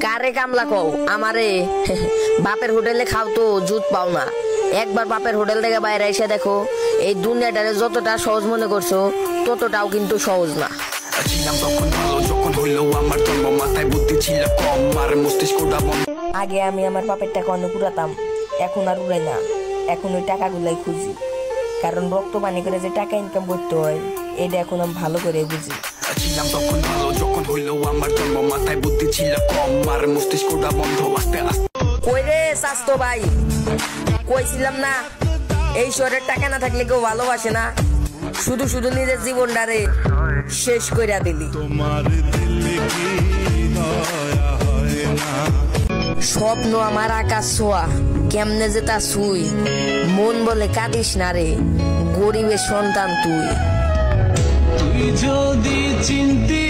কারে কামলা কও আমারে? বাপের হোটেলে খাও তো জুত পাও না। একবার বাপের হোটেল থেকে বাইরে এসে দেখো এই দুনিয়াটারে যতটা সহজ মনে করছো ততটাও কিন্তু সহজ না। আগে আমি আমার বাপের টাকা অনেক উড়াতাম, এখন আর উড়াই না। এখন ওই টাকাগুলাই খুঁজি, কারণ রক্ত পানি করে যে টাকা ইনকাম করতে হয় এটা এখন আমি ভালো করে বুঝি। ছিলাম তখন ভালো, যখন হইলো আমার জন্ম, মাথায় বুদ্ধি ছিল কম, আর মস্তিষ্কটা বন্ধ আস্তে আস্তে। কই রে স্বাস্থ্য ভাই, কইছিলাম না এই শহরের টাকা না থাকলে কেউ ভালোবাসে না, শুধু শুধু নিজের জীবনটারে শেষ কইরা দিলি। স্বপ্ন আমার আকাশ ছোঁয়া, কেমনে যে তা ছুই, মন বলে কাঁদিস না রে, গরিবের সন্তান তুই। তুই যদি চিন্তি